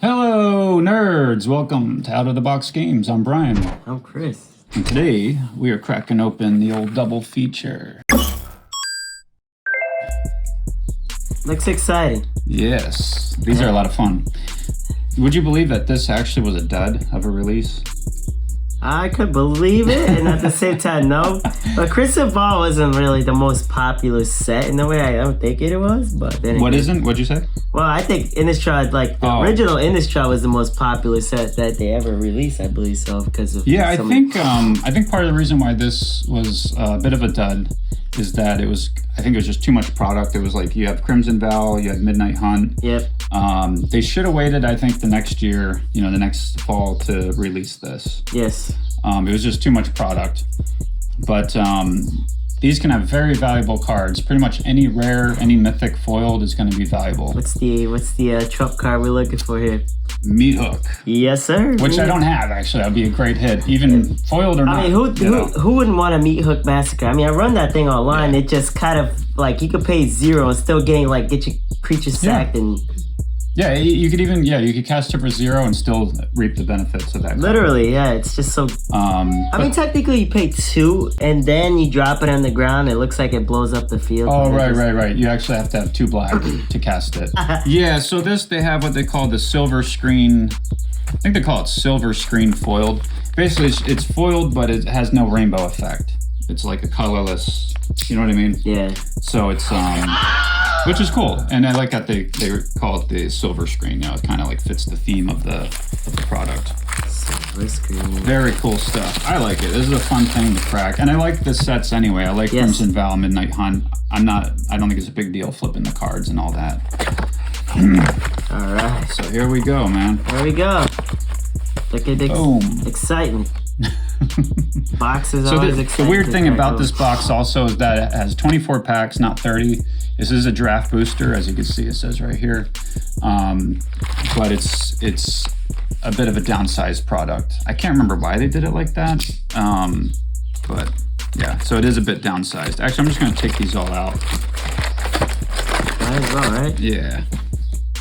Hello, nerds! Welcome to Out of the Box Games. I'm Brian. I'm Chris. And today, we are cracking open the old double feature. Looks exciting. Yes, these are a lot of fun. Would you believe that this actually was a dud of a release? I could believe it, and at the same time, no. But Crystal Ball wasn't really the most popular set in the way I don't think it was. But then What isn't? What'd you say? Well, I think Innistrad, like the original Innistrad, was the most popular set that they ever released. I believe so because of I think part of the reason why this was a bit of a dud is that it was just too much product. It was like you have Crimson Val, you had Midnight Hunt. Yep. They should have waited, I think, the next year, the next fall to release this. Yes. It was just too much product. But these can have very valuable cards. Pretty much any rare, any mythic foiled is going to be valuable. What's the trump card we're looking for here? Meat Hook. Yes, sir. Which I don't have, actually. That'd be a great hit, even foiled or not. I mean, who wouldn't want a Meat Hook Massacre? I mean, I run that thing online. Yeah. It just kind of like you could pay 0 and still get your creatures sacked and. Yeah, you could cast it for 0 and still reap the benefits of that card. Literally, yeah, it's just so... I mean, technically you pay 2 and then you drop it on the ground. It looks like it blows up the field. Oh, right. You actually have to have 2 black to cast it. Yeah, so they have what they call the silver screen... I think they call it silver screen foiled. Basically, it's foiled, but it has no rainbow effect. It's like a colorless... You know what I mean? Yeah. So it's... which is cool, and I like that they call it the silver screen. It kind of like fits the theme of the product. Silver screen. Very cool stuff. I like it. This is a fun thing to crack, and I like the sets anyway. I like Crimson Val, Midnight Hunt. I don't think it's a big deal flipping the cards and all that. All right. So here we go, man. Here we go. Look at the excitement. Box is always exciting. The weird thing about this box also is that it has 24 packs, not 30. This is a draft booster, as you can see, it says right here. But it's a bit of a downsized product. I can't remember why they did it like that. But yeah, so it is a bit downsized. Actually, I'm just going to take these all out. Might as well, right? Yeah,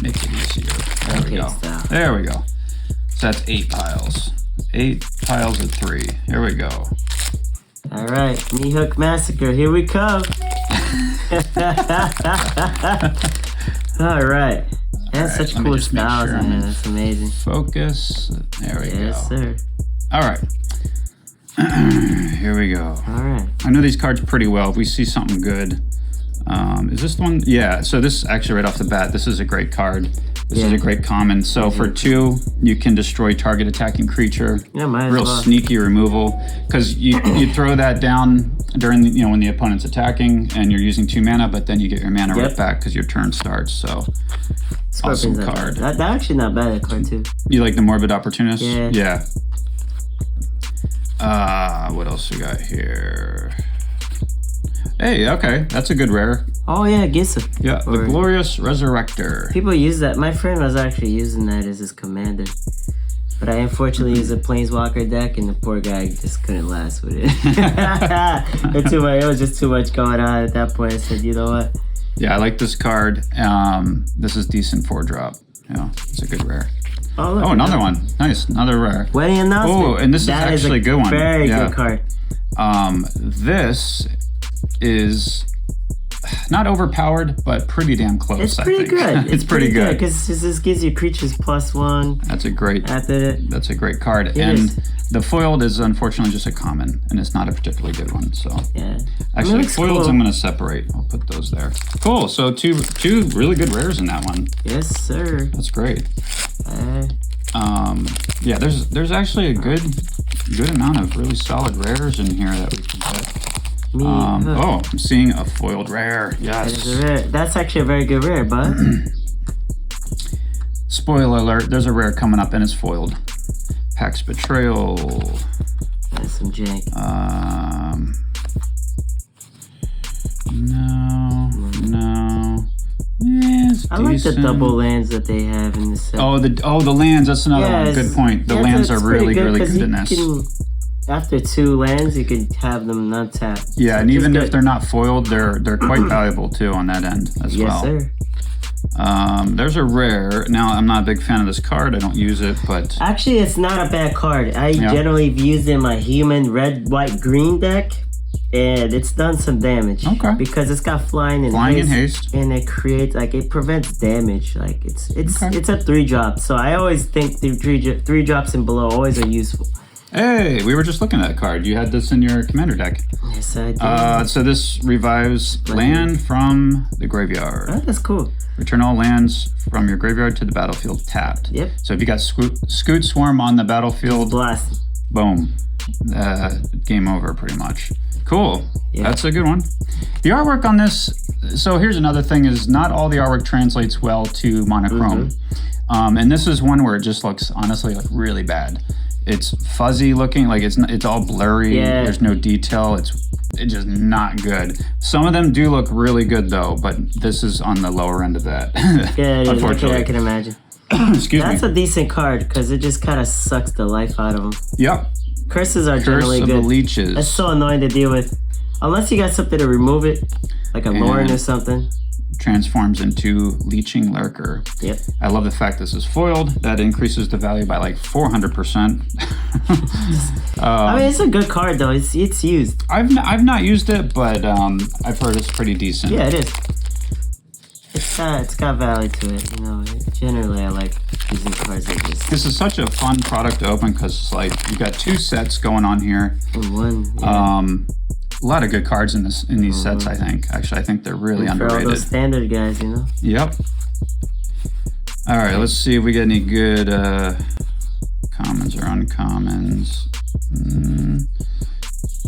make it easier. There we go. There we go. So that's 8 piles. 8 piles of 3. Here we go. All right, Meat Hook Massacre. Here we come. All right. That's such cool styles, man. That's amazing. Focus. There we go. Yes, sir. All right. Here we go. All right. I know these cards pretty well. If we see something good. Is this the one? Yeah. So this actually right off the bat, this is a great card. This is a great common. So for 2, you can destroy target attacking creature. Yeah, might as Real well. Sneaky removal. Because you throw that down during when the opponent's attacking and you're using 2 mana, but then you get your mana right back because your turn starts. So awesome card. That's actually not bad, that card too. You like the Morbid Opportunist? Yeah. What else we got here? Hey, okay, that's a good rare. Oh yeah, Gissa. Yeah, the Glorious Resurrector. People use that. My friend was actually using that as his commander. But I unfortunately used a Planeswalker deck and the poor guy just couldn't last with it. It was just too much going on at that point. I said, you know what? Yeah, I like this card. This is decent 4-drop. Yeah, it's a good rare. Oh, look, another one. Nice, another rare. Wedding announcement. Oh, and this is actually a good one. Very good card. This is not overpowered, but pretty damn close. It's pretty good. It's pretty good because this gives you creatures +1. That's a great. That's a great card. The foiled is unfortunately just a common, and it's not a particularly good one. So actually, foileds I'm going to separate. I'll put those there. Cool. So two really good rares in that one. Yes, sir. That's great. Yeah, there's actually a good amount of really solid rares in here that we can get. I'm seeing a foiled rare. Yes. That is a rare. That's actually a very good rare, bud. Spoiler alert, there's a rare coming up and it's foiled. Pax Betrayal. That's some jank. No. Yeah, I like the double lands that they have in this set. Oh, the lands, that's another one. Good point. The lands are really good in this. After 2 lands, you can have them not tapped. Yeah, so and even if they're not foiled, they're quite valuable too on that end as well. Yes, sir. There's a rare. Now, I'm not a big fan of this card. I don't use it, but... Actually, it's not a bad card. I generally use it in my human red, white, green deck. And it's done some damage. Okay. Because it's got flying and haste. And it creates, like, it prevents damage. Like, it's a 3-drop. So I always think the 3 drops and below always are useful. Hey, we were just looking at that card. You had this in your commander deck. Yes, I did. So this revives land from the graveyard. Oh, that's cool. Return all lands from your graveyard to the battlefield tapped. Yep. So if you got Scoot Swarm on the battlefield, blast. Boom. Game over, pretty much. Cool. Yeah. That's a good one. The artwork on this, so here's another thing, is not all the artwork translates well to monochrome. And this is one where it just looks, honestly, like really bad. It's fuzzy looking, like it's all blurry. Yeah. There's no detail. It's just not good. Some of them do look really good though, but this is on the lower end of that. Yeah, unfortunately. I can imagine. Excuse me. That's a decent card because it just kind of sucks the life out of them. Yep. Curses are generally good. Curse of the Leeches. That's so annoying to deal with. Unless you got something to remove it, like a Lauren or something. Transforms into Leeching Lurker. Yep. I love the fact this is foiled. That increases the value by like 400%. I mean, it's a good card though. It's used. I've not used it, but I've heard it's pretty decent. Yeah, it is. It's got value to it. You know, generally I like using cards like this. This is such a fun product to open because like you got 2 sets going on here. In one. Yeah. A lot of good cards in these sets, I think. Actually, I think they're really underrated. For all those standard guys, you know? Yep. All right, let's see if we get any good commons or uncommons.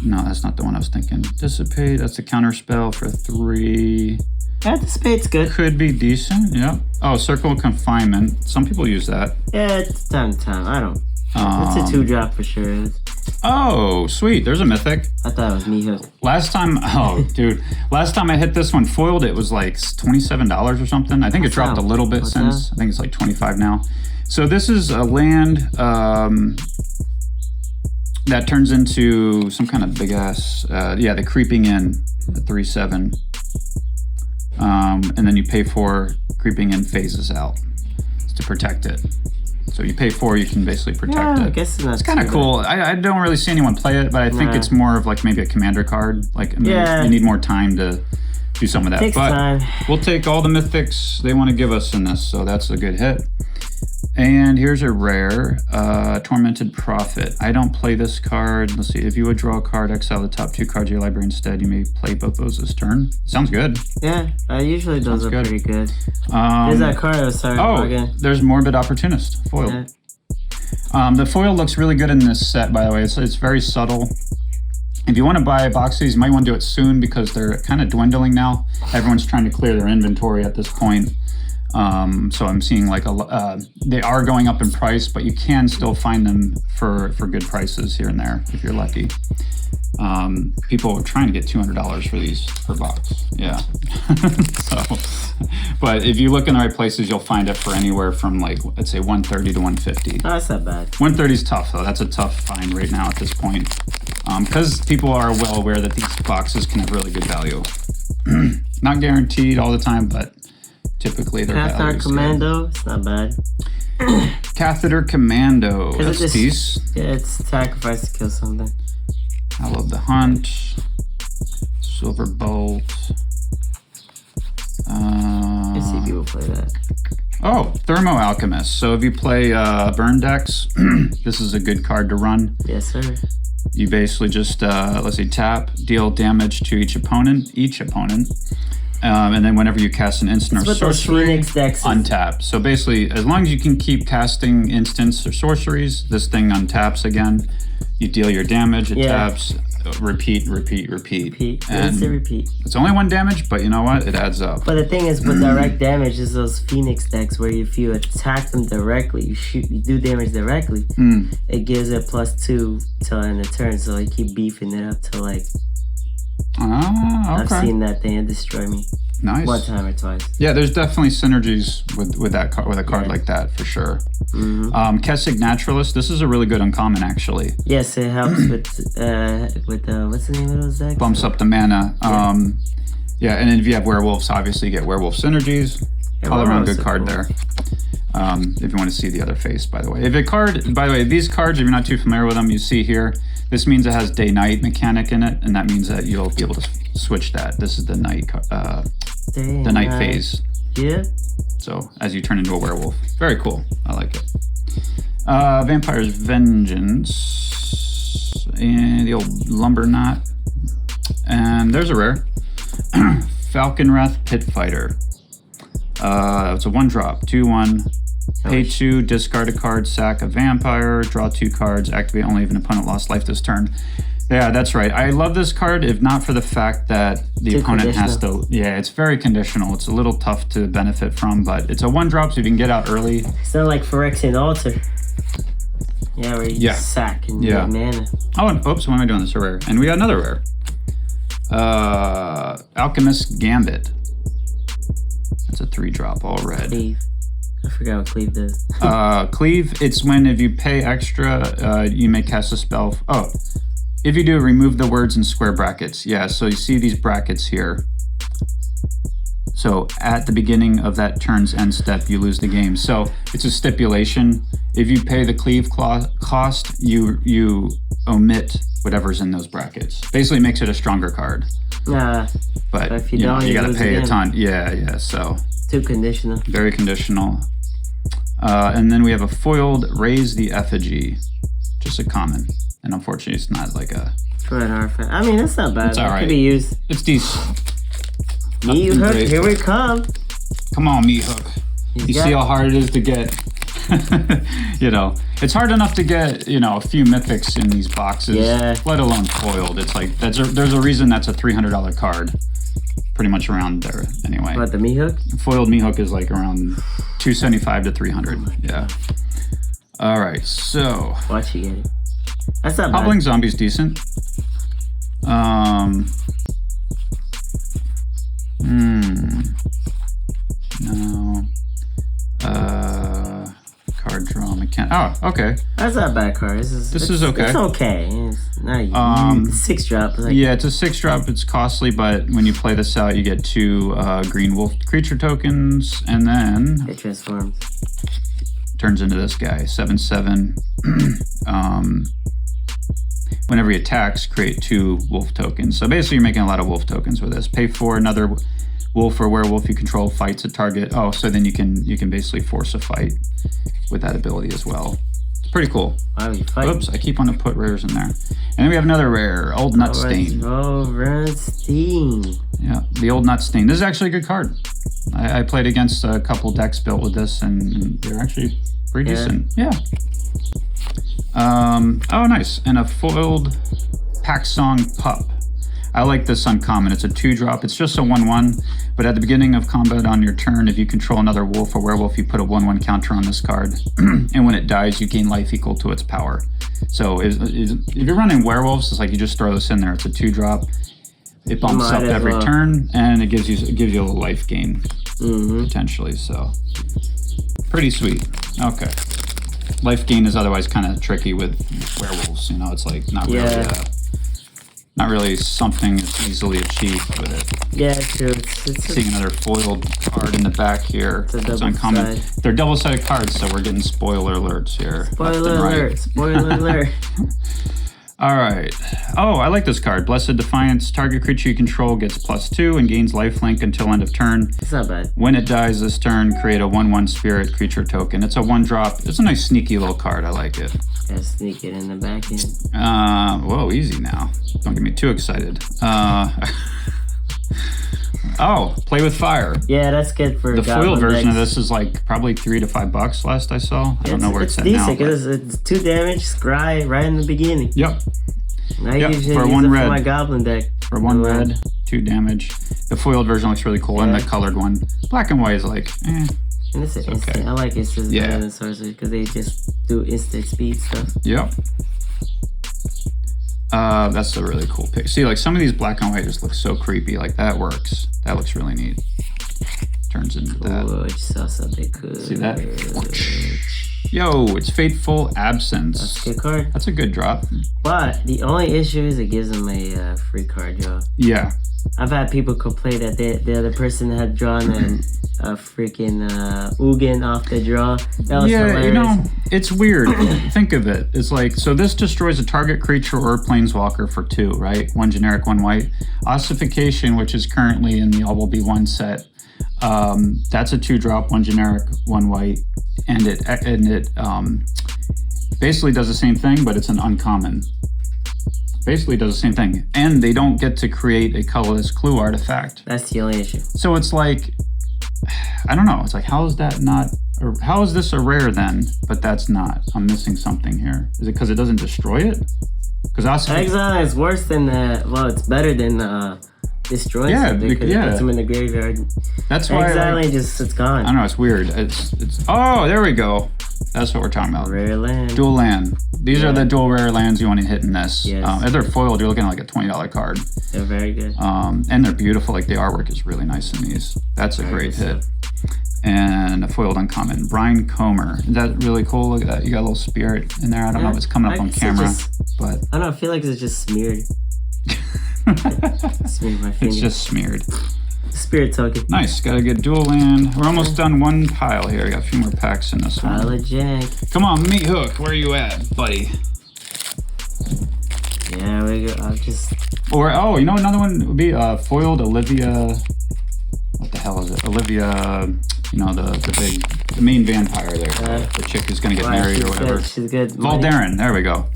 No, that's not the one I was thinking. Dissipate, that's a counter spell for 3. Yeah, Dissipate's good. Could be decent, yep. Oh, Circle of Confinement. Some people use that. Yeah, it's time to time. I don't. It's a 2-drop for sure. Oh, sweet. There's a mythic. I thought it was me hook. Last time I hit this one foiled, it was like $27 or something. I think it dropped a little bit since. I think it's like 25 now. So this is a land that turns into some kind of big ass, the Creeping In, the 3/7. And then you pay for Creeping In phases out to protect it. So you pay 4, you can basically protect it. I guess it's kind of cool. I don't really see anyone play it, but I think it's more of like maybe a commander card. Like you need more time to do some of that. Takes time. We'll take all the mythics they want to give us in this, so that's a good hit. And here's a rare, Tormented Prophet. I don't play this card. Let's see. If you would draw a card, exile the top 2 cards of your library instead. You may play both those this turn. Sounds good. Yeah, usually those are pretty good. There's that card. Sorry. There's Morbid Opportunist foil. Yeah. The foil looks really good in this set, by the way. It's very subtle. If you want to buy a box of these, you might want to do it soon because they're kind of dwindling now. Everyone's trying to clear their inventory at this point. So I'm seeing like they are going up in price, but you can still find them for good prices here and there if you're lucky. People are trying to get $200 for these per box. Yeah. But if you look in the right places, you'll find it for anywhere from like, let's say 130 to 150. Oh, that's not bad. 130 is tough though. That's a tough find right now at this point. Because people are well aware that these boxes can have really good value. Not guaranteed all the time, but typically they're Catheter Commando, it's not bad. Catheter Commando, that's peace. Yeah, it's sacrifice to kill something. I love the Hunt. Silver Bolt. I see people play that. Oh, Thermo Alchemist. So if you play burn decks, this is a good card to run. Yes, sir. You basically just, let's see, tap, deal damage to each opponent. And then whenever you cast an instant or sorcery, untap. So basically, as long as you can keep casting instants or sorceries, this thing untaps again. You deal your damage, it taps, repeat. And repeat. It's only 1 damage, but you know what? It adds up. But the thing is, with direct damage, is those Phoenix decks where if you attack them directly, you do damage directly. It gives it +2 till end of turn, so you keep beefing it up to like. Okay. I've seen that thing destroy me. Nice. 1 time or twice. Yeah, there's definitely synergies with that card, with a card like that for sure. Kessig Naturalist. This is a really good uncommon, actually. Yes, it helps with what's the name of those decks? Bumps up the mana. And then if you have werewolves, obviously you get werewolf synergies. all around good card there. If you want to see the other face, by the way. These cards, if you're not too familiar with them, you see here, this means it has day-night mechanic in it, and that means that you'll be able to switch that. This is the night phase. Yeah. So as you turn into a werewolf. Very cool. I like it. Vampire's Vengeance. And the old Lumber Knot. And there's a rare. Falconwrath Pit Fighter. It's a 1-drop. 2/1. Pay 2, discard a card, sack a vampire, draw 2 cards, activate only if an opponent lost life this turn. Yeah, that's right. I love this card, if not for the fact that the opponent has to... Yeah, it's very conditional. It's a little tough to benefit from, but it's a 1-drop, so you can get out early. It's not like Phyrexian Altar. Yeah, where you just sack and get mana. Oh, and oops, what am I doing? This is a rare. And we got another rare. Alchemist Gambit. That's a 3-drop, all red. Cleave. I forgot what Cleave does. Cleave, it's when if you pay extra, you may cast a spell. If you do, remove the words in square brackets. Yeah, so you see these brackets here. So at the beginning of that turn's end step, you lose the game. So it's a stipulation. If you pay the Cleave cost, you omit whatever's in those brackets. Basically makes it a stronger card. But if you don't, you gotta pay a ton. Yeah, so. Too conditional. Very conditional. And then we have a foiled Raise the Effigy. Just a common. And unfortunately, it's not like a... For an artifact. I mean, it's not bad. It's all right. It could be used. It's decent. Meat Hook, here we come. Come on, Meat Hook. You see how hard it is to get... it's hard enough to get, a few mythics in these boxes, let alone foiled. It's like, there's a reason that's a $300 card. Pretty much around there, anyway. What, the Meat Hook? Foiled Meat Hook is like around $275 to $300. Yeah. All right, so... Watch you get it. That's not bad. Hobbling Zombie's decent. No. Card draw mechanic. Oh, okay. That's not a bad card. This is okay. It's okay. It's not 6-drop. Yeah, it's a 6-drop. It's costly, but when you play this out, you get 2 green wolf creature tokens, and then it transforms. Turns into this guy. 7/7. Whenever he attacks, create 2 wolf tokens. So basically, you're making a lot of wolf tokens with this. Pay 4, another wolf or werewolf you control fights a target. Oh, so then you can basically force a fight with that ability as well. It's pretty cool. Why are you fighting? Oops, I keep wanting to put rares in there. And then we have another rare, Old Nut Stain. Red Stain. Yeah, the Old Nut Stain. This is actually a good card. I played against a couple decks built with this, and they're actually pretty decent. Yeah. Oh, nice. And a foiled Pack Song Pup. I like this uncommon. It's a 2-drop. It's just a 1/1, but at the beginning of combat on your turn, if you control another wolf or werewolf, you put a 1/1 counter on this card, and when it dies, you gain life equal to its power. So if you're running werewolves, it's like you just throw this in there. It's a 2-drop. It bumps up every turn, and it gives you a little life gain potentially. So pretty sweet. Okay. Life gain is otherwise kind of tricky with werewolves. It's like not really. Not really something that's easily achieved with it. Yeah, true. Seeing another foiled card in the back here. It's uncommon. They're double-sided cards, so we're getting spoiler alerts here. Spoiler alert. Spoiler alert. All right. Oh, I like this card. Blessed Defiance. Target creature you control gets +2 and gains lifelink until end of turn. It's not bad. When it dies this turn, create a 1/1 spirit creature token. It's a 1-drop. It's a nice sneaky little card. I like it. Gotta sneak it in the back end. Whoa, easy now. Don't get me too excited. Oh, Play with Fire. Yeah, that's good for the foil version of this is like probably $3 to $5 last I saw. I don't know where it's at now. It's 2 damage, scry right in the beginning. Yep. I usually for use 1 it red. for my goblin deck. For 1 red, 2 damage. The foiled version looks really cool, and the colored one. Black and white is like, And it's instant. okay. I like instants better than sorcery because they just do instant speed stuff. Yep. That's a really cool pick. See, like some of these black and white just look so creepy. Like that works. That looks really neat. Turns into that. Oh, I just saw something cool. See that? Yo, it's Fateful Absence. That's a good card. That's a good drop. But the only issue is it gives them a free card draw. Yeah. I've had people complain that the other person had drawn a freaking Ugin off the draw. That was hilarious. You know, it's weird. Think of it. It's like, so this destroys a target creature or planeswalker for 2, right? 1 generic, 1 white. Ossification, which is currently in the All Will Be 1 set, that's a 2-drop, 1 generic, 1 white, and it basically does the same thing, but it's an uncommon. Basically does the same thing, and they don't get to create a colorless clue artifact. That's the only issue. So it's like, I don't know. It's like, how is that not, or how is this a rare then? But that's not. I'm missing something here. Is it because it doesn't destroy it? Because Exile is worse than well, it's better than destroying something because it puts them in the graveyard. That's why Exiling it's gone. I don't know. It's weird. It's. Oh, there we go. That's what we're talking about. Rare land. Dual land. These are the dual rare lands you want to hit in this. Yes. If they're foiled, you're looking at like a $20 card. They're very good. And they're beautiful. Like the artwork is really nice in these. That's a great hit. And a foiled uncommon. Brine Comer. Is that really cool? Look at that. You got a little spirit in there. I don't know if it's coming up on camera. But I don't know. I feel like it's just smeared. Smeared my finger. It's just smeared. Spirit token. Nice. Got a good dual land. We're almost done one pile here. Got a few more packs in this one. Pile of jank. Come on, Meat Hook. Where are you at, buddy? Yeah, we go. I'll just. Or, oh, you know, another one would be foiled Olivia. What the hell is it? Olivia, you know, the main vampire there. The chick who's going to get married or whatever. Good. She's good. Valdarin. There we go.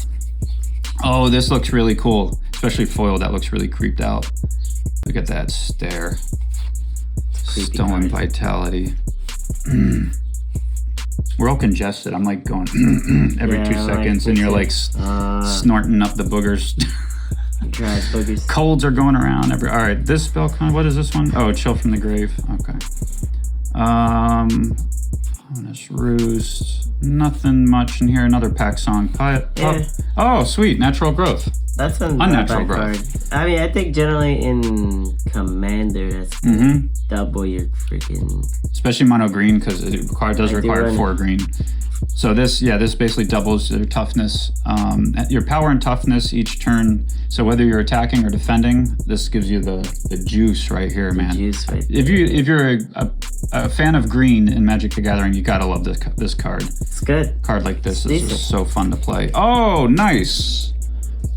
Oh, this looks really cool. Especially foiled. That looks really creeped out. Look at that stare. Stolen vitality. We're all congested. I'm like going every 2 seconds, and you're like snorting up the boogers. Dry boogers. Colds are going around. All right, this spell con. What is this one? Oh, Chill from the Grave. Okay. Ominous Roost. Nothing much in here. Another pack song. Oh, sweet. Natural Growth. That's an unnatural growth. I mean, I think generally in Commander, that's double your freaking. Especially mono green because it does require 4 green. So this basically doubles your toughness, your power and toughness each turn. So whether you're attacking or defending, this gives you the juice right here, man. Juice right if you're a fan of green in Magic the Gathering, you gotta love this card. It's good. Card like this is just so fun to play. Oh, nice.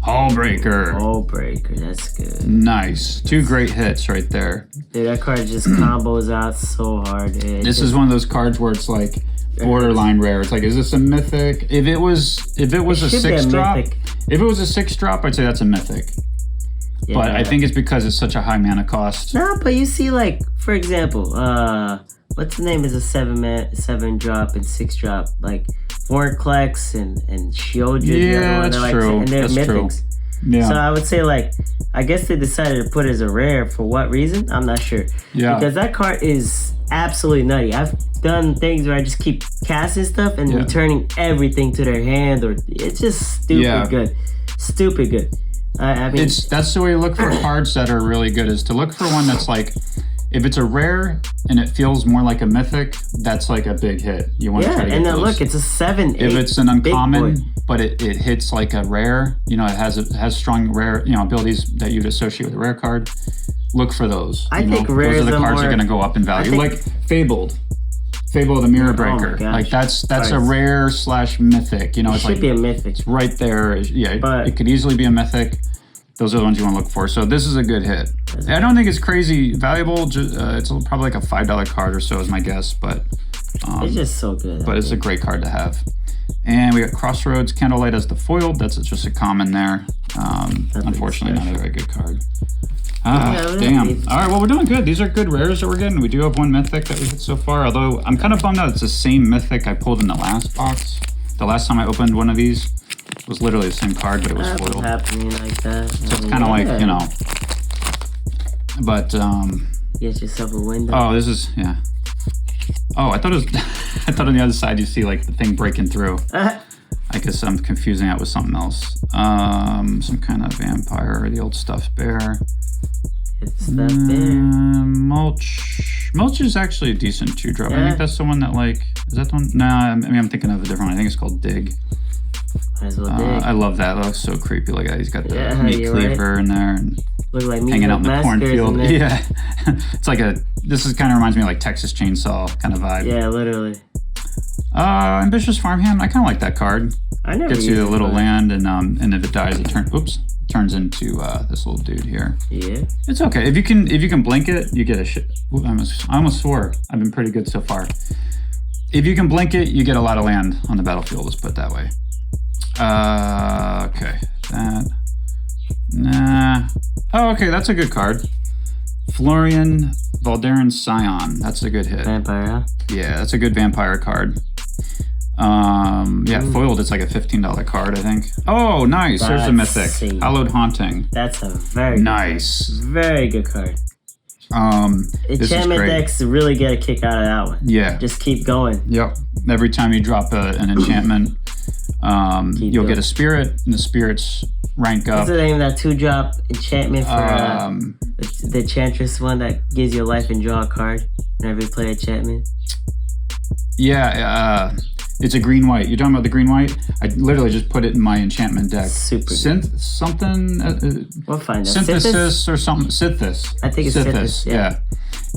Hullbreaker. Hullbreaker, that's good. Nice. 2 great hits right there. Dude, that card just combos out so hard. This is one of those cards where it's like borderline rare. It's like, is this a mythic? If it was a 6-drop, if it was a 6-drop, I'd say that's a mythic. Yeah. But I think it's because it's such a high mana cost. No, but you see, like, for example, what's the name is a 7-drop and 6-drop, like Vorklex and Shioja. Yeah, that's true. And they're mythics. Yeah. So I would say, like, I guess they decided to put it as a rare for what reason? I'm not sure. Yeah. Because that card is absolutely nutty. I've done things where I just keep casting stuff and returning everything to their hand, or it's just stupid good. Stupid good. I mean, that's the way to look for cards that are really good, is to look for one that's like, if it's a rare and it feels more like a mythic, that's like a big hit. You want to try to get and then those. Look, it's a 7. If it's an uncommon, but it hits like a rare, you know, it has strong rare, you know, abilities that you'd associate with a rare card. Look for those. I think rares those are the cards that are going to go up in value. Like Fable the Mirror Breaker. Like that's a rare / mythic. You know, it should be a mythic. It's right there. Yeah, but it could easily be a mythic. Those are the ones you want to look for. So this is a good hit. I don't think it's crazy valuable. It's probably like a $5 card or so is my guess, but it's just so good. But it's a great card to have. And we got Crossroads Candlelight as the foiled. That's just a common there. Unfortunately, not a very good card. Damn. All right, well, we're doing good. These are good rares that we're getting. We do have 1 mythic that we hit so far, although I'm kind of bummed out it's the same mythic I pulled in the last box. The last time I opened one of these was literally the same card, but it was foiled. Happening like that. So it's kind of like, you know. But, get yourself a window. Oh, this is, yeah. Oh, I thought it was, I thought on the other side you see like the thing breaking through. I guess I'm confusing that with something else. Some kind of vampire, the old stuffed bear. It's that bear. Mulch is actually a decent 2-drop. I think that's the one that like Is that the one? No, I mean, I'm thinking of a different one. I think it's called Dig. Might as well dig. I love that. That looks so creepy. Like he's got the Yeah, meat you're cleaver in there and Look like me hanging out in the massacres cornfield. there. Yeah, it's like this is kind of reminds me of like Texas Chainsaw kind of vibe. Yeah, literally. Ambitious Farmhand. I kind of like that card. I never Gets used you a it, little but- land, and if it dies, it turns into this little dude here. Yeah. It's okay if you can blink it, you get a shit. Ooh, I almost swore. I've been pretty good so far. If you can blink it, you get a lot of land on the battlefield. Let's put it that way. Okay, that. Nah. Oh, okay, that's a good card. Florian Valderan Scion. That's a good hit. Vampire, huh? Yeah, that's a good vampire card. Yeah, foiled, it's like a $15 card, I think. Oh, nice. There's a That's mythic. sick. Hallowed Haunting. That's a very good Nice. card. Very good card. This is Enchantment great. decks really get a kick out of that one. Yeah. Just keep going. Yep. Every time you drop an enchantment, you'll get a spirit, and the spirits rank up. What's the name of that 2-drop enchantment for the Enchantress one that gives you a life and draw a card whenever you play enchantment? Yeah, it's a green-white. You're talking about the green-white? I literally just put it in my enchantment deck. Super Something? We'll find out. Synthesis or something? Sithis. I think it's Sithis, yeah.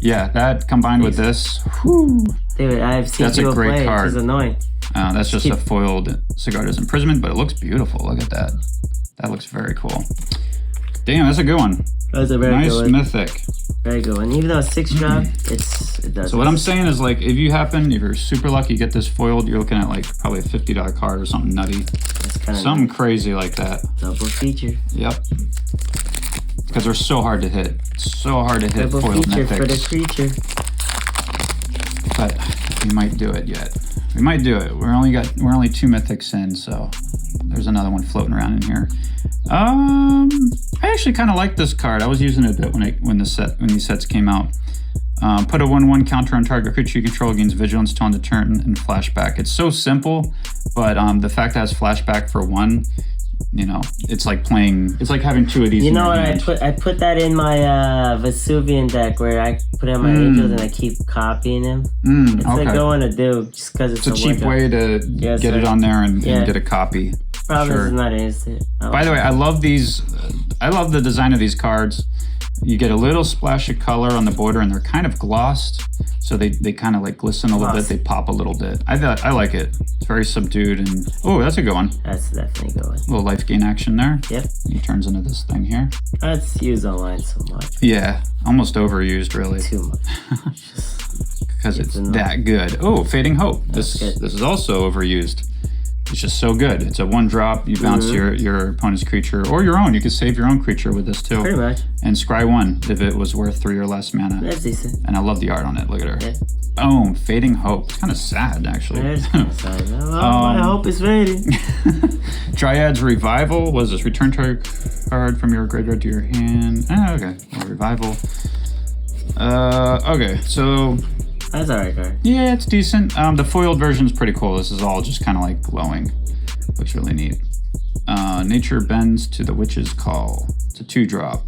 Yeah, that combined with this, whew, Dude, I've seen That's a people great play card. It's annoying. that's just a foiled Sigarda's Imprisonment, but it looks beautiful. Look at that. That looks very cool. Damn, that's a good one. That's a very Nice good one. mythic. Very good one. Even though it's 6-drop, it does. So what I'm saying is, like, if you're super lucky, get this foiled, you're looking at like probably a $50 card or something nutty, It's kind of something crazy like that. double feature. Yep. Because they're so hard to hit. So hard to hit Double foiled feature for the mythics. creature. But we might do it yet. We might do it. We're only 2 mythics in, so there's another one floating around in here. I actually kind of like this card. I was using it a bit when these sets came out. Put a 1/1 counter on target creature you control, gains vigilance till end of turn and flashback. It's so simple, but the fact that it has flashback for 1, it's like having 2 of these. You know what? hand. I put that in my Vesuvian deck where I put in my angels and I keep copying them. It's okay. a good one to do just because it's It's a cheap way to get it on there and get a copy. Problem Sure. is not instant. By the way, I love these. I love the design of these cards. You get a little splash of color on the border, and they're kind of glossed, so they kind of like glisten a little bit. They pop a little bit. I like it. It's very subdued, and that's a good one. That's definitely a good one. A little life gain action there. Yep. He turns into this thing here. That's used online so much. Yeah, almost overused, really, Too much. because it's annoying. that good. Oh, Fading Hope. This is also overused. It's just so good. It's a 1-drop. You bounce your opponent's creature or your own. You could save your own creature with this too. Pretty much. And scry 1 if it was worth 3 or less mana. That's decent. And I love the art on it. Look at her. Yeah. Boom. Fading Hope. It's kind of sad, actually. There's I hope it's fading. Dryad's Revival. What is this? Return target card from your graveyard to your hand. Okay. Revival. Okay. So That's alright, card. yeah, it's decent. The foiled version is pretty cool. This is all just kind of like glowing. Looks really neat. Nature Bends to the Witch's Call. It's a 2-drop.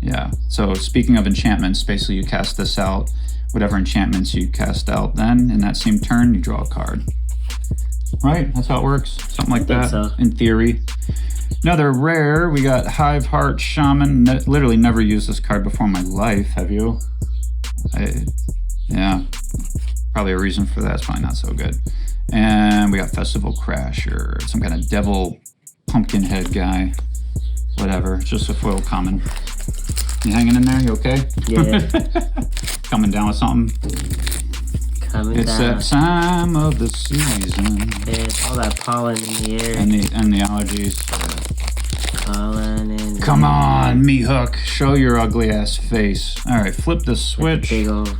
Yeah. So speaking of enchantments, basically you cast this out. Whatever enchantments you cast out, then in that same turn you draw a card. Right? That's how it works. Something like that. so. In theory. Another rare. We got Hive Heart Shaman. Literally never used this card before in my life. Have you? Yeah, probably a reason for that. It's probably not so good. And we got Festival Crasher, some kind of devil pumpkin head guy. Whatever, it's just a foil common. You hanging in there? You okay? Yeah. Coming down with something? Coming It's down. that time of the season. Yeah, all that pollen in the air. And the allergies. Pollen in the Come on, me hook. Show your ugly ass face. All right, flip the switch. Big old.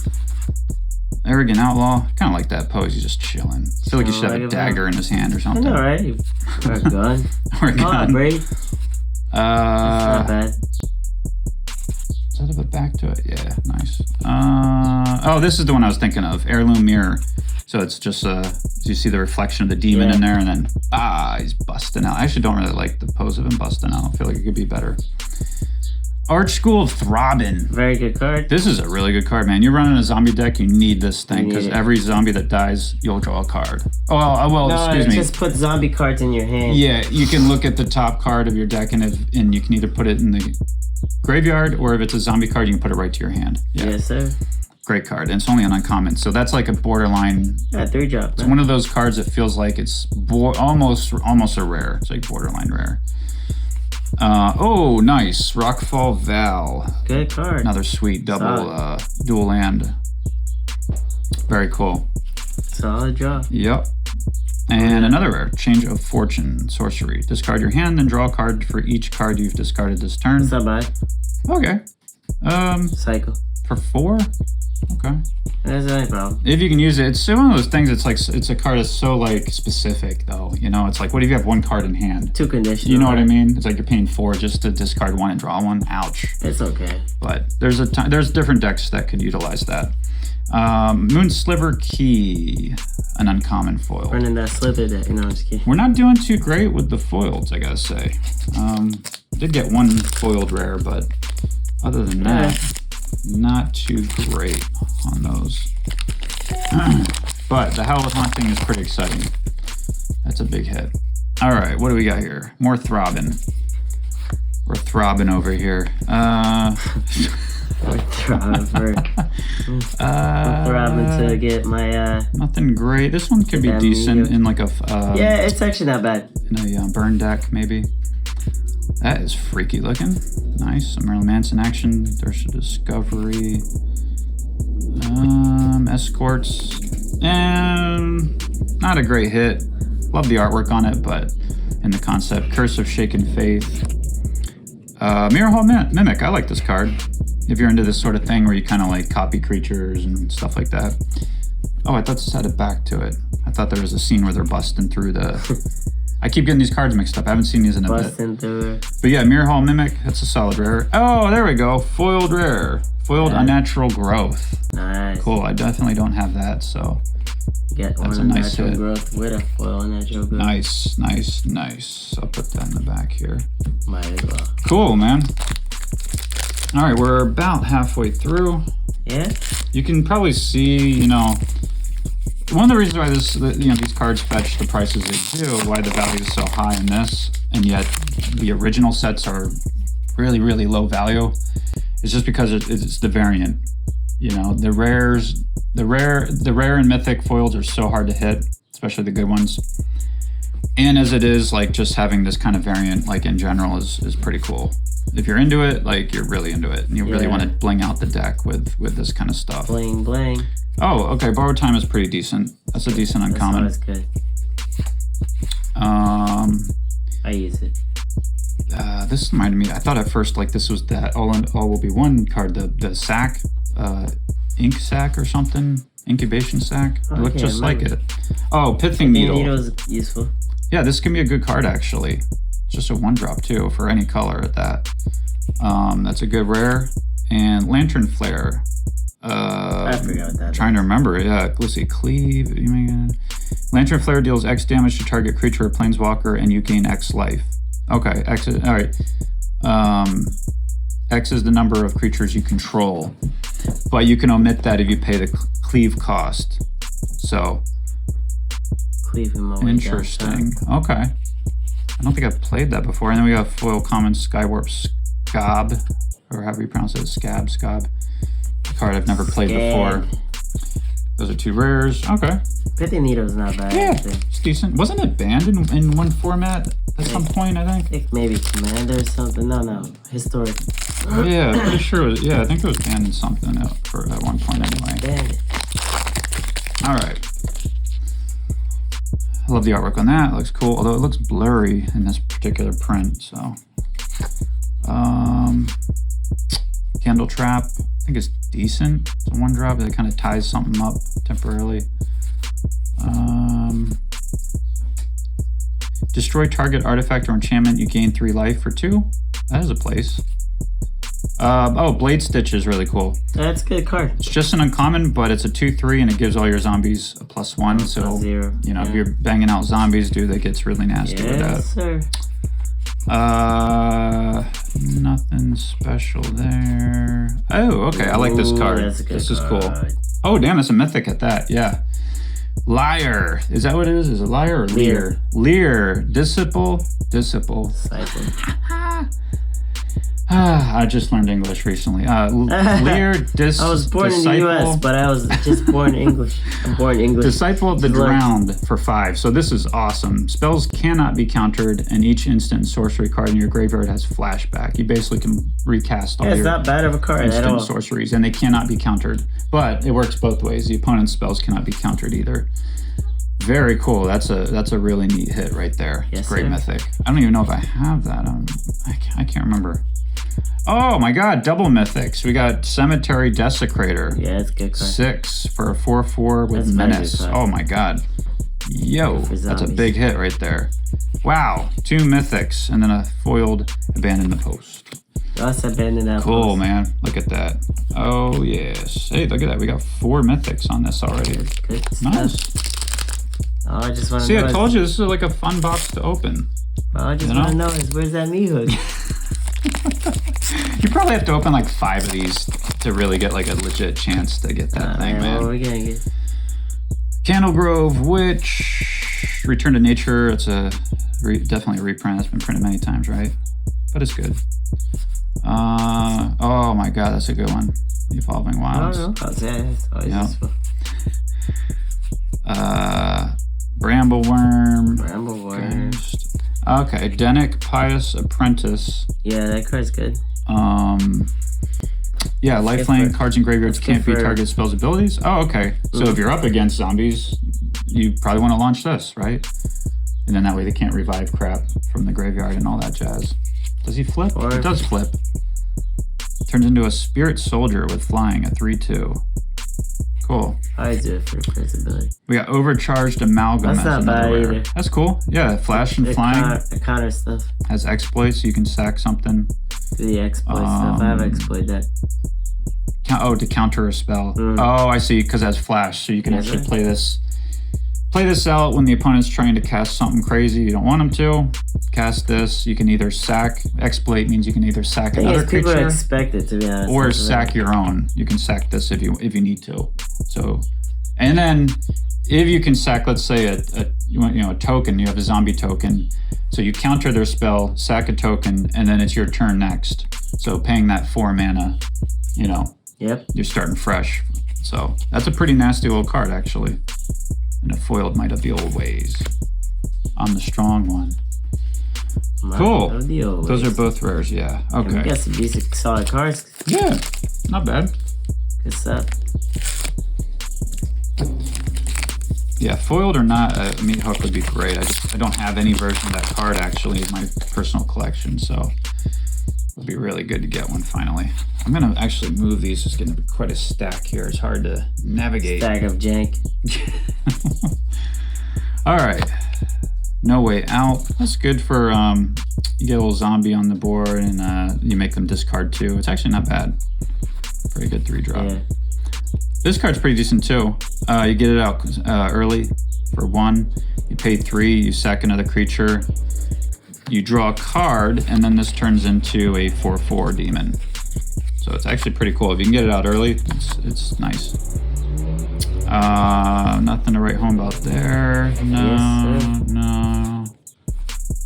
Arrogant Outlaw. Kind of like that pose. He's just chilling. I feel like he should have a dagger in his hand or I something. know, right? Or a gun. Or a Oh, gun. Brady. Not bad. Does that have a back to it? Yeah, nice. This is the one I was thinking of. Heirloom Mirror. So it's just, you see the reflection of the demon in there, and then, he's busting out. I actually don't really like the pose of him busting out. I feel like it could be better. Arch School of Throbbing. Very good card. This is a really good card, man. You're running a zombie deck, you need this thing, You need because it. every zombie that dies, you'll draw a card. Oh, well, No, excuse me. just put zombie cards in your hand. Yeah, you can look at the top card of your deck, and you can either put it in the graveyard, or if it's a zombie card, you can put it right to your hand. Yeah. Yes, sir. Great card, and it's only an uncommon, so that's like a borderline. Yeah, 3-drop. It's one of those cards that feels like it's almost a rare. It's like borderline rare. Oh, nice. Rockfall Val. Good card. Another sweet double dual land. Very cool. Solid draw. Yep. And another rare, Change of Fortune, sorcery. Discard your hand, then draw a card for each card you've discarded this turn. It's not bad. Okay. Cycle. For 4? Okay. That's any problem. If you can use it, it's one of those things. It's like it's a card that's so like specific, though. You know, it's like, what if you have one card in hand? 2 conditions. You know what I mean? It's like you're paying 4 just to discard 1 and draw 1. Ouch. It's okay. But there's different decks that could utilize that. Moon Sliver Key, an uncommon foil. Running that slither deck. No, I'm just kidding. We're not doing too great with the foils, I gotta say. Did get 1 foiled rare, but other than that, not too great on those. But the Howl of Haunting is pretty exciting. That's a big hit. All right, what do we got here? More throbbing. We're throbbing over here. Throbbing to get my Nothing great. This one could be decent in like a yeah, it's actually not bad. in a burn deck maybe. That is freaky looking. Nice. Some Marilyn Manson action. There's a discovery. Escorts. And not a great hit. Love the artwork on it, but in the concept. Curse of Shaken Faith. Mirror Hall Mimic. I like this card. If you're into this sort of thing where you kind of like copy creatures and stuff like that. Oh, I thought this had a back to it. I thought there was a scene where they're busting through the... I keep getting these cards mixed up. I haven't seen these in a Busting bit. through. But yeah, Mirror Hall Mimic. That's a solid rare. Oh, there we go. Foiled rare. Foiled Unnatural Growth. Nice. Cool. I definitely don't have that, so... Get That's one a nice natural hit. growth with a foil natural growth. Nice, nice, nice. I'll put that in the back here. Might as well. Cool, man. All right, we're about halfway through. Yeah? You can probably see, you know, one of the reasons why these cards fetch the prices they do, why the value is so high in this, and yet the original sets are really, really low value, is just because it's the variant. You know, the rare and mythic foils are so hard to hit, especially the good ones. And as it is, like, just having this kind of variant, like, in general is pretty cool. If you're into it, like, you're really into it, and you really want to bling out the deck with this kind of stuff. Bling, bling. Oh, okay, Borrowed Time is pretty decent. That's a decent uncommon. That's good. I use it. This reminded me, I thought at first, like, this was that all will be one card, the sack, ink sack or something, incubation sack. It looked just like it. Oh, Pithing Needle. Needle's useful. Yeah, this can be a good card, actually. Just a 1-drop, too, for any color at that. That's a good rare. And Lantern Flare. I forgot what that Trying to remember. Yeah, let's see. Cleave. Lantern Flare deals X damage to target creature or planeswalker, and you gain X life. Okay, X is... All right. X is the number of creatures you control. But you can omit that if you pay the cleave cost. So... Cleave him away. Interesting. Okay. I don't think I've played that before. And then we got foil common Skywarp Scob, or however you pronounce it, Scab. A card I've never played before. Those are 2 rares. Okay. Pithing Needle's not bad. Yeah, it's decent. Wasn't it banned in one format at some point, I think? I think maybe Commander or something. No. Historic. Yeah, pretty sure it was. Yeah, I think it was banned in something at one point anyway. Banned it. All right. I love the artwork on that. It looks cool, although it looks blurry in this particular print, so. Candle Trap, I think it's decent. It's a 1-drop, it kind of ties something up temporarily. Destroy target artifact or enchantment, you gain 3 life for 2. That is a place. Blade Stitch is really cool. That's a good card. It's just an uncommon, but it's a 2/3 and it gives all your zombies a +1. So, +0. You know, if you're banging out zombies, dude, that gets really nasty with that. Yes, sir. Nothing special there. Oh, okay. I like this card. That's a good This is cool. card. Oh, damn, it's a mythic at that. Yeah. Liar. Is that what it is? Is it liar or leer? Leer. Disciple. Disciple. I just learned English recently. Leer. I was born in the U.S., but I was just born English. I'm born English. Disciple of the Drowned for 5. So this is awesome. Spells cannot be countered, and each instant and sorcery card in your graveyard has flashback. You basically can recast all It's your not bad of a card at all. instant sorceries, and they cannot be countered. But it works both ways. The opponent's spells cannot be countered either. Very cool. That's a really neat hit right there. Yes, it's great sir. mythic. I don't even know if I have that. I can't remember. Oh my god, double mythics. We got Cemetery Desecrator. Yeah, it's a good card. 6 for a 4/4 with That's a very menace. good card. Oh my god. Yo, For that's a zombies. big hit right there. Wow, 2 mythics and then a foiled Abandon the Post. Let's abandon that. Cool, post. man. Look at that. Oh yes. Hey, look at that. We got 4 mythics on this already. Good Nice. stuff. Oh, I just want to See, know. I told you this is like a fun box to open. All I just you know? want to know is where's that meat hook? You probably have to open like 5 of these to really get like a legit chance to get that thing, man. What are we gonna get? Candle Grove Witch, Return to Nature. It's a definitely a reprint. It's been printed many times, right? But it's good. Oh my god, that's a good one. Evolving I Wilds. don't know. It's always Yeah. useful. Brambleworm. Brambleworm. Okay, Denic Pious Apprentice. Yeah, that card's good. Yeah, lifeline for- cards in graveyards that's can't good be for- target spells abilities. Oh, okay. So if you're up against zombies, you probably want to launch this, right? And then that way they can't revive crap from the graveyard and all that jazz. Does he flip? Or- He does flip. Turns into a Spirit Soldier with flying at 3/2. Cool. I do it for flexibility. We got Overcharged Amalgam That's as not another bad rare. either. That's cool. Yeah, flash and flying The counter stuff. has exploits, so you can sack something. Do the exploit stuff. I have exploit that. Oh, to counter a spell. Mm. Oh, I see, because it has flash, so you can Yes, actually sir. play this out when the opponent's trying to cast something crazy you don't want them to. Cast this. You can either sack. Exploit means you can either sack I another guess people creature expect it, to be honest. or That's sack right. your own. You can sack this if you need to. So, and then if you can sack, let's say a token, you have a zombie token, so you counter their spell, sack a token, and then it's your turn next. So paying that 4 mana, Yep. you're starting fresh. So that's a pretty nasty old card, actually. And a foiled Might of the Old Ways on the strong one. Cool. Of the old Those are ways. both rares, yeah. We Okay. got some decent solid cards. Yeah, not bad. Good stuff. Yeah, foiled or not, meat hook would be great. I don't have any version of that card actually in my personal collection, so it would be really good to get one finally. I'm gonna actually move these. It's gonna be quite a stack here. It's hard to navigate. Stack of jank. All right, No Way Out. That's good for you get a little zombie on the board and you make them discard 2. It's actually not bad. Pretty good 3-drop. Yeah. This card's pretty decent too. You get it out early for 1. You pay 3. You sack another creature. You draw a card, and then this turns into a 4/4 demon. So it's actually pretty cool. If you can get it out early, it's nice. Nothing to write home about there. No, Yes,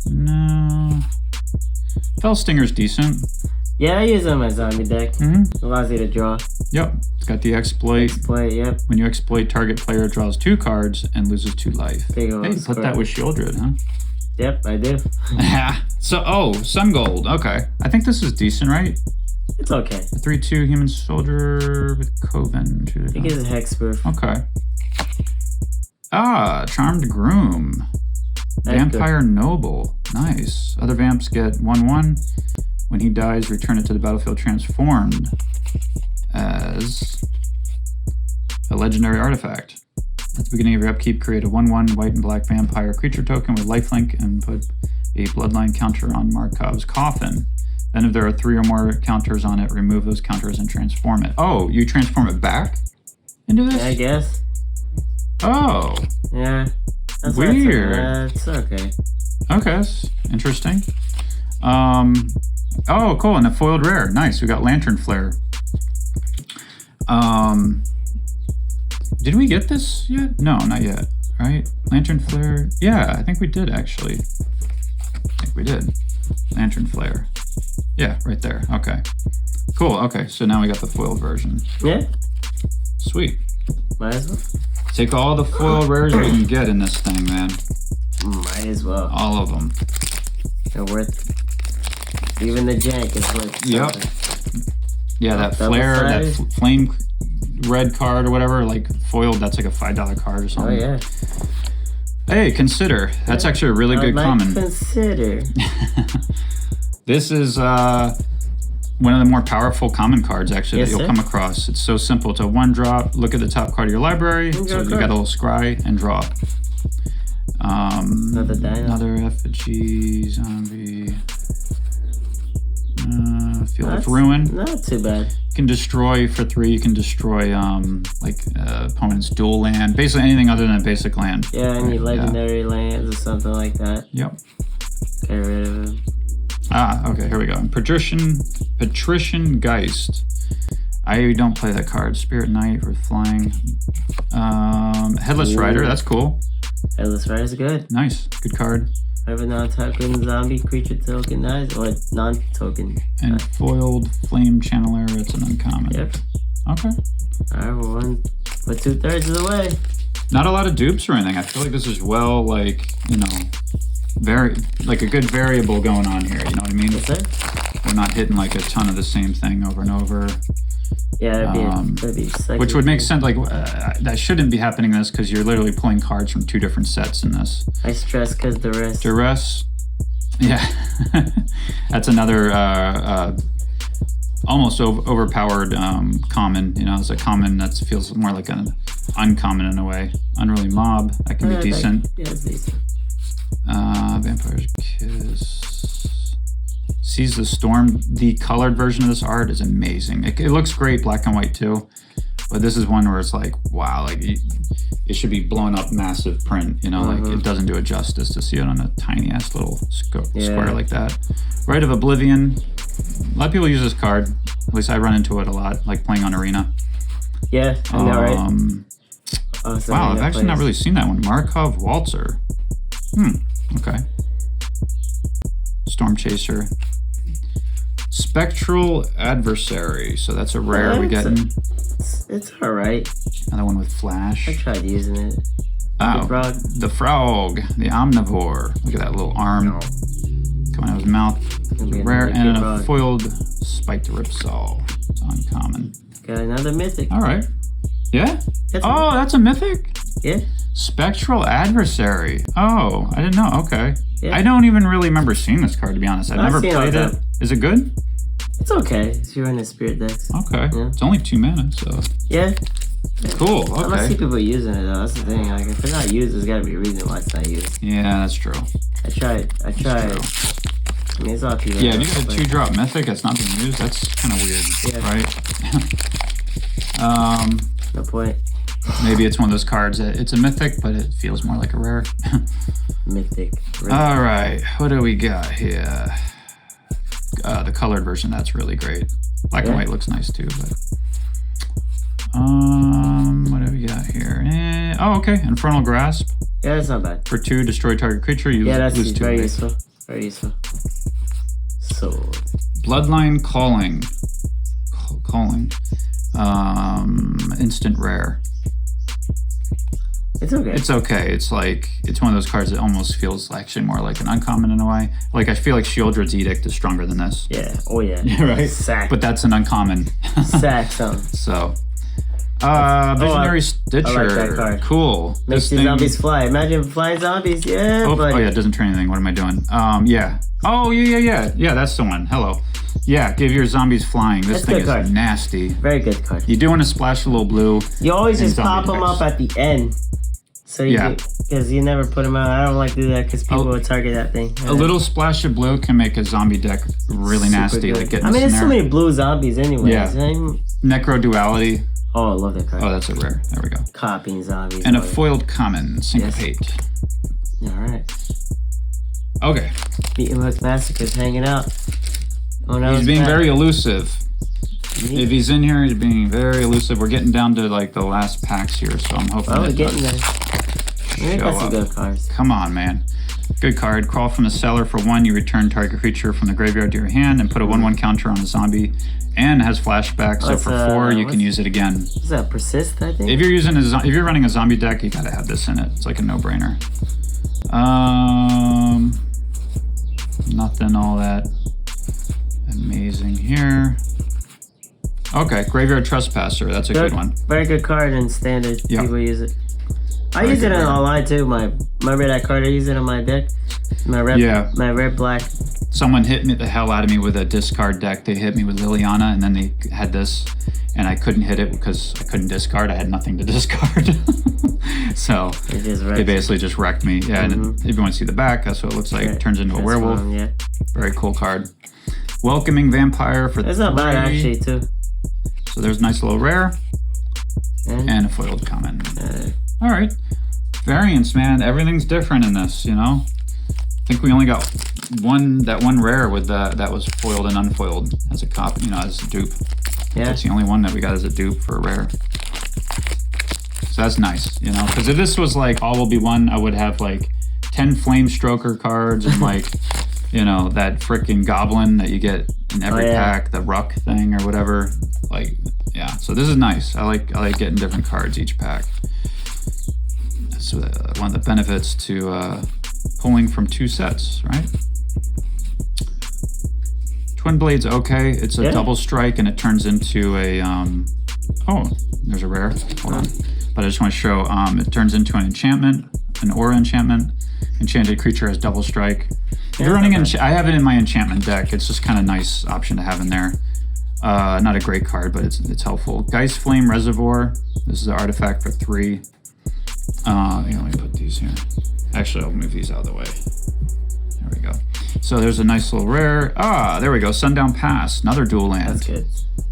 sir. no. Fellstinger's decent. Yeah, I use it on my zombie deck. Mm-hmm. Allows you to draw. Yep. It's got the exploit. Exploit, yep. When you exploit, target player draws 2 cards and loses 2 life. Big old Hey, put square. that with Shieldred, huh? Yep, I do. So, Sun Gold. Okay. I think this is decent, right? It's okay. A 3/2 human soldier with Coven. I think it's a hexproof. Okay. Charmed Groom. That's Vampire Noble. Nice. Other vamps get 1/1. When he dies, return it to the battlefield transformed as a legendary artifact. At the beginning of your upkeep, create a 1/1 white and black vampire creature token with lifelink and put a bloodline counter on Markov's coffin. Then if there are 3 or more counters on it, remove those counters and transform it. Oh, you transform it back into this? Yeah, I guess. Oh, Yeah. That's Weird. It's okay. okay, that's interesting. Oh, cool. And a foiled rare. Nice. We got Lantern Flare. Did we get this yet? No, not yet. Right? Lantern Flare. Yeah, I think we did actually. I think we did. Lantern Flare. Yeah, right there. Okay. Cool. Okay, so now we got the foiled version. Yeah. Sweet. Might as well. Take all the foiled rares we can get in this thing, man. Might as well. All of them. They're worth. Even the jank is worth. Yep. Something. Yeah, that flare, that flame red card or whatever, like foiled. That's like a $5 card or Oh something. yeah. Hey, consider. That's actually a really good common. Consider. This is one of the more powerful common cards actually that you'll come across. It's so simple. It's a 1-drop. Look at the top card of your library. So you got a little scry and draw. Another effigy, zombie. Field of Ruin. Not too bad. You can destroy for 3. You can destroy opponent's dual land. Basically anything other than a basic land. Yeah, any legendary lands or something like that. Yep. Get rid of him. Okay, here we go. Patrician Geist. I don't play that card. Spirit Knight for flying. Headless Rider, that's cool. Headless Rider's good. Nice, good card. Whatever non-token zombie creature token dies, or non-token. And foiled Flame Channeler, it's an uncommon. Yep. Okay. Alright, we're 2/3 of the way. Not a lot of dupes or anything. I feel like this is well, like, you know, like a good variable going on here, you know what I mean? Yes, sir. We're not hitting like a ton of the same thing over and over. Yeah, that'd be which would make sense. Like that shouldn't be happening in this because you're literally pulling cards from 2 different sets in this. I stress because duress. Duress. Yeah, that's another almost overpowered common. You know, it's a common that feels more like an uncommon in a way. Unruly Mob, that can be decent. Yeah, it's decent. Vampire's Kiss. Seize the Storm. The colored version of this art is amazing. It looks great, black and white too. But this is one where it's like, wow, like it should be blown up massive print, you know, like it doesn't do it justice to see it on a tiny ass little square like that. Rite of Oblivion. A lot of people use this card. At least I run into it a lot, like playing on Arena. Yeah, I know, right? Wow, I've actually not really seen that one. Markov Waltzer. Okay. Storm Chaser. Spectral Adversary. So that's a rare we get. It's alright. Another one with Flash. I tried using it. Oh, the frog, the omnivore. Look at that little arm coming out of his mouth. Rare and a foiled Spiked Ripsaw. It's uncommon. Got another mythic. All right. Yeah? That's a mythic? Yeah. Spectral Adversary. Oh, I didn't know. Okay. Yeah. I don't even really remember seeing this card, to be honest. I've never played it. Is it good? It's okay. If you're in the spirit decks. Okay. Yeah. It's only 2 mana, so. Yeah. Cool. Okay. I don't see people using it though. That's the thing. Like, if it's not used, there's got to be a reason why it's not used. Yeah, that's true. I tried. I mean, it's all people. Yeah, if you got a 2-drop mythic that's not being used, that's kind of weird, right? No point. Maybe it's one of those cards that it's a mythic, but it feels more like a rare. Mythic. All right, what do we got here? The colored version, that's really great. Black and white looks nice too, but what do we got here? Okay, Infernal Grasp. Yeah, that's not bad. For 2, destroy target creature. You lose 2. Very useful. Very useful. Sword. Bloodline Calling. Instant rare. It's okay. It's okay. It's like, it's one of those cards that almost feels actually more like an uncommon in a way. Like, I feel like Shieldred's Edict is stronger than this. Yeah. Oh, yeah. Right? Sack. But that's an uncommon. Sack something. So. Visionary Stitcher. I like that card. Cool. Makes the zombies fly. Imagine flying zombies. Yeah, oh yeah, it doesn't turn anything. What am I doing? Yeah. Oh, yeah. Yeah, that's the one. Hello. Yeah, give your zombies flying. This thing is nasty. Very good card. You do want to splash a little blue. You always just pop them up at the end. So because you never put them out. I don't like to do that because people will target that thing. A little splash of blue can make a zombie deck really nasty. Like there's so many blue zombies anyway. Yeah. Necro Duality. Oh, I love that card. Oh, that's a rare. There we go. Copying zombies. And a foiled common, Syncopate. Yes. All right. Okay. Beaten with Massacre's hanging out. Oh, no, He's it's being back. very elusive. Yeah. If he's in here, he's being very elusive. We're getting down to like the last packs here, so I'm hoping Oh, we're it getting does there. We show got some up. good cards. Come on, man. Good card. Crawl from the cellar for 1. You return target creature from the graveyard to your hand and put a 1/1 counter on a zombie. And has flashback, so What's, for 4 you can use it again. Is that persist? I think. If you're using if you're running a zombie deck, you gotta have this in it. It's like a no-brainer. Nothing all that amazing here. Okay, Graveyard Trespasser. That's a good one. Very good card in standard. Yeah. People use it. I Very use it good in card. online too. My red card. I use it on my deck. My red black. Someone hit me the hell out of me with a discard deck. They hit me with Liliana, and then they had this, and I couldn't hit it because I couldn't discard. I had nothing to discard. So they basically just wrecked me. Yeah, and if you want to see the back, that's what it looks like. It turns into a werewolf. Yeah. Very cool card. Welcoming Vampire for 3. That's not bad actually too. So there's a nice little rare and a foiled common. All right, variants, man. Everything's different in this, you know. I think we only got that one rare with that was foiled and unfoiled as a copy, you know, as a dupe. Yeah. That's the only one that we got as a dupe for a rare. So that's nice, you know, because if this was like all will be one, I would have like 10 Flame Stroker cards and like, you know, that freaking goblin that you get in every pack, the Ruck thing or whatever. Like, yeah. So this is nice. I like getting different cards each pack. That's one of the benefits to pulling from 2 sets, right? Twin Blade's okay. It's a double strike and it turns into a oh, there's a rare. Hold on. But I just want to show it turns into an enchantment, an aura enchantment. Enchanted creature has double strike. If you're running I have it in my enchantment deck. It's just kind of nice option to have in there. Not a great card, but it's helpful. Geist Flame Reservoir. This is an artifact for 3. Let me put these here. Actually, I'll move these out of the way. There we go. So there's a nice little rare. There we go. Sundown Pass. Another dual land. That's good.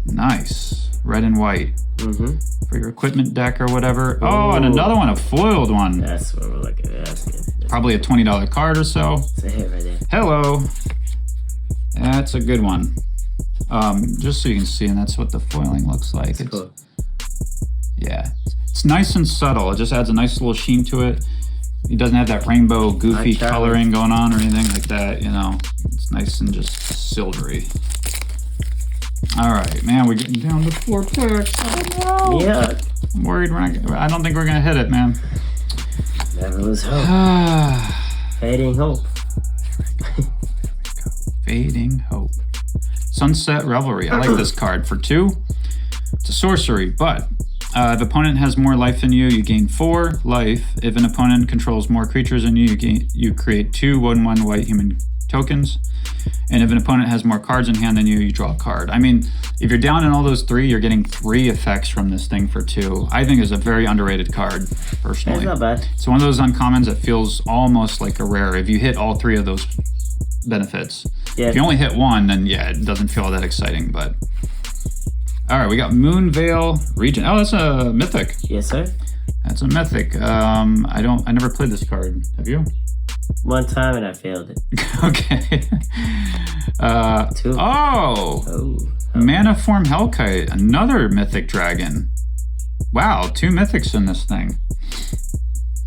Nice. Red and white. For your equipment deck or whatever. Oh, and another one, a foiled one. That's what we're looking at. That's good. Probably a $20 card or so. It's a hit right there. Hello. That's a good one. Just so you can see, and that's what the foiling looks like. It's cool. Yeah. It's nice and subtle. It just adds a nice little sheen to it. It doesn't have that rainbow goofy coloring going on or anything like that, you know. It's nice and just silvery. All right, man, we're getting down to 4 picks. Oh, no. Yeah. I'm worried I don't think we're gonna hit it, man. Never lose hope. Fading hope. Fading hope. Sunset Revelry. I like this card for 2. It's a sorcery, but if opponent has more life than you gain 4 life. If an opponent controls more creatures than you create 2 1/1 white human tokens. And if an opponent has more cards in hand than you draw a card. I mean, if you're down in all those 3, you're getting 3 effects from this thing for 2. I think it's a very underrated card, personally. It's not bad. It's one of those uncommons that feels almost like a rare if you hit all 3 of those benefits. Yeah. If you only hit 1, then yeah, it doesn't feel that exciting, but... All right, we got Moonveil Regent. Oh, that's a mythic. Yes, sir. That's a mythic. I never played this card. Have you? One time and I failed it. Okay. 2. Oh. Maniform Hellkite, another mythic dragon. Wow, 2 mythics in this thing.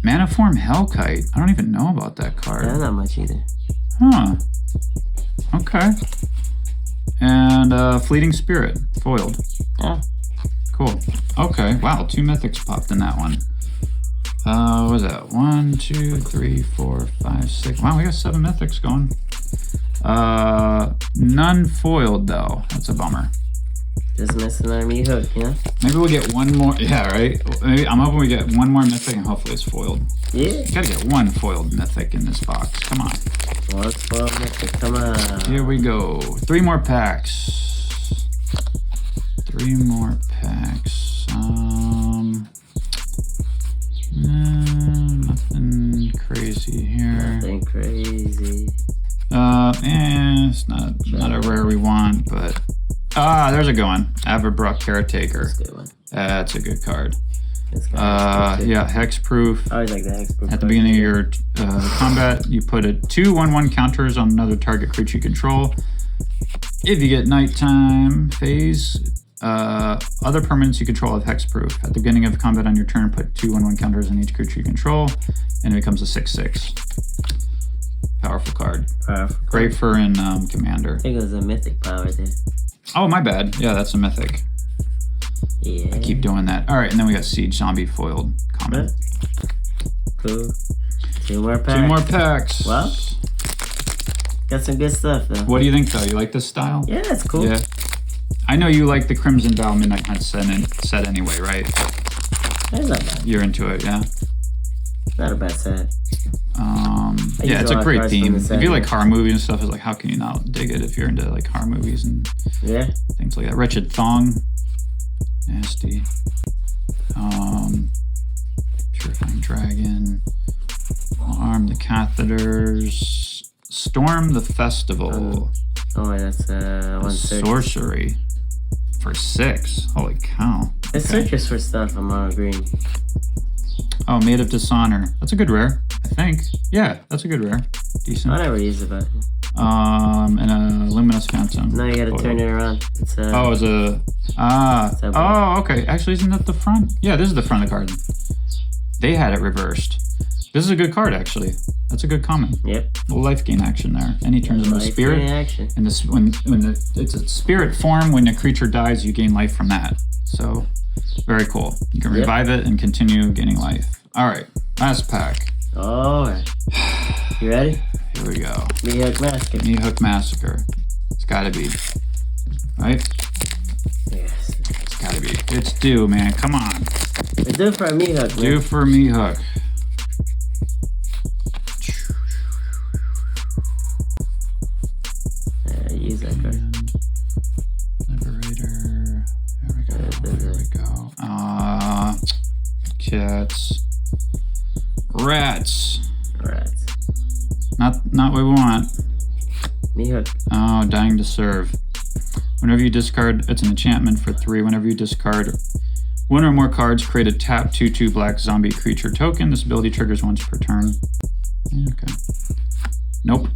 Maniform Hellkite. I don't even know about that card. Yeah, not much either. Huh. Okay. And Fleeting Spirit, foiled. Yeah. Cool. Okay. Wow, 2 mythics popped in that one. What was that? 1, 2, 3, 4, 5, 6. Wow, we got 7 mythics going. None foiled though. That's a bummer. Just missing our meat hook, you know? Maybe we'll get one more. Yeah, right. Maybe I'm hoping we get one more mythic and hopefully it's foiled. Yeah. You gotta get 1 foiled mythic in this box. Come on. Well, 12 mythic. Come on. Here we go. 3 more packs. 3 more packs. Nothing crazy here. Nothing crazy. It's not a rare we want, but there's a good one. Averbrook Caretaker. That's a good one. That's a good card. Yeah, hexproof. I always like the hexproof. At the beginning of your combat, you put 2 1/1 counters on another target creature you control. If you get nighttime phase, other permanents you control have hexproof. At the beginning of combat on your turn, put 2 1/1 counters on each creature you control, and it becomes a 6/6. Powerful card. Powerful. Great for in Commander. I think it was a mythic power there. Oh, my bad. Yeah, that's a mythic. Yeah. I keep doing that. All right, and then we got Siege Zombie foiled common. Cool. 2 more packs. 2 more packs. Well, got some good stuff though. What do you think though? You like this style? Yeah, that's cool. Yeah. I know you like the Crimson Vow Midnight Hunt set anyway, right? That's not bad. You're into it, yeah? Not a bad set. Yeah, it's a great theme. If set, you like horror movies and stuff, it's like, how can you not dig it if you're into like horror movies and things like that? Wretched Thong. Nasty. Purifying Dragon. Arm the Catheters. Storm the Festival. Oh, that's 130. Sorcery. For 6. Holy cow. It searches for stuff. I'm all green. Oh, Maid of Dishonor. That's a good rare, I think. Yeah, that's a good rare. Decent. I never use it, but. And a Luminous Phantom. No, you gotta turn it around. It's a. Oh, it's a. Oh, okay. Actually, isn't that the front? Yeah, this is the front of the card. They had it reversed. This is a good card, actually. That's a good comment. Yep. A little life gain action there. And he turns into spirit. Action. And this it's a spirit form. When a creature dies, you gain life from that. So, very cool. You can revive it and continue gaining life. All right, last pack. All right. You ready? Here we go. Meathook Massacre. Meathook Massacre. It's gotta be. Right? Yes. It's gotta be. It's due, man. Come on. It's due for a Meathook. Due for Meathook. Use that card. Liberator. There we go. There we go. Cats. Rats. Rats. Not what we want. Meathook. Oh, Dying to Serve. Whenever you discard, it's an enchantment for 3. Whenever you discard 1 or more cards, create a tap 2/2 black zombie creature token. This ability triggers once per turn. Okay. Nope.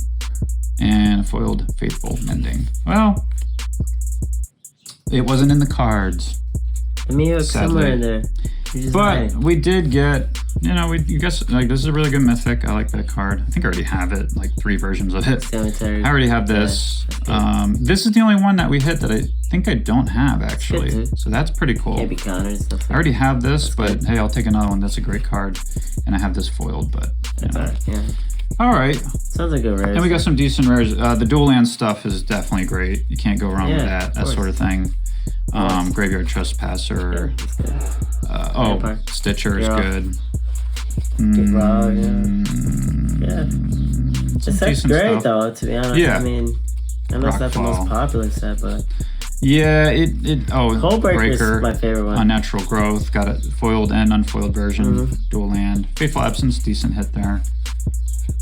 And a foiled Faithful Mending. Well, it wasn't in the cards. The Meathook's somewhere in there. But we did get, you guess, like, this is a really good mythic. I like that card. I think I already have it, like 3 versions of it. Cemetery. I already have this. This is the only one that we hit that I think I don't have, actually. So that's pretty cool. Maybe counter and stuff. I already have this, but hey, I'll take another one. That's a great card. And I have this foiled, but, Yeah. All right. Sounds like a rare. And we got some decent rares. The dual land stuff is definitely great. You can't go wrong with that sort of thing. Graveyard Trespasser. Stitcher is good. The set's great though, to be honest. Yeah. I mean, I know it's not the most popular set, but yeah, Coldbreaker is my favorite one. Unnatural Growth, got a foiled and unfoiled version. Dual land. Faithful Absence, decent hit there.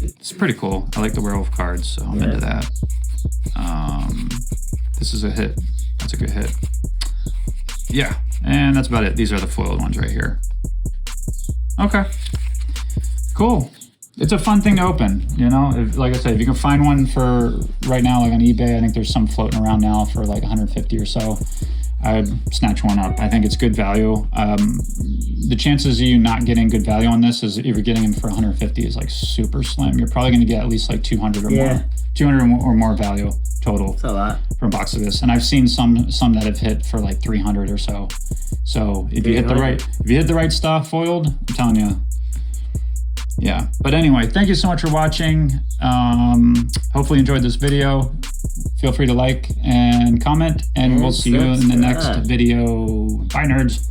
It's pretty cool. I like the werewolf cards, so I'm into that. This is a hit. That's a good hit. Yeah, and that's about it. These are the foiled ones right here. Okay. Cool. It's a fun thing to open, like I said, if you can find one for right now, like on eBay, I think there's some floating around now for like 150 or so. I'd snatch one up. I think it's good value. The chances of you not getting good value on this is if you're getting them for 150 is like super slim. You're probably going to get at least like 200 or more. 200 or more value total. That's a lot. For a box of this. And I've seen some that have hit for like 300 or so. So if you hit the right stuff foiled, I'm telling you. Yeah. But anyway, thank you so much for watching. Hopefully you enjoyed this video. Feel free to like and comment, and we'll see you in the next video. Bye, nerds.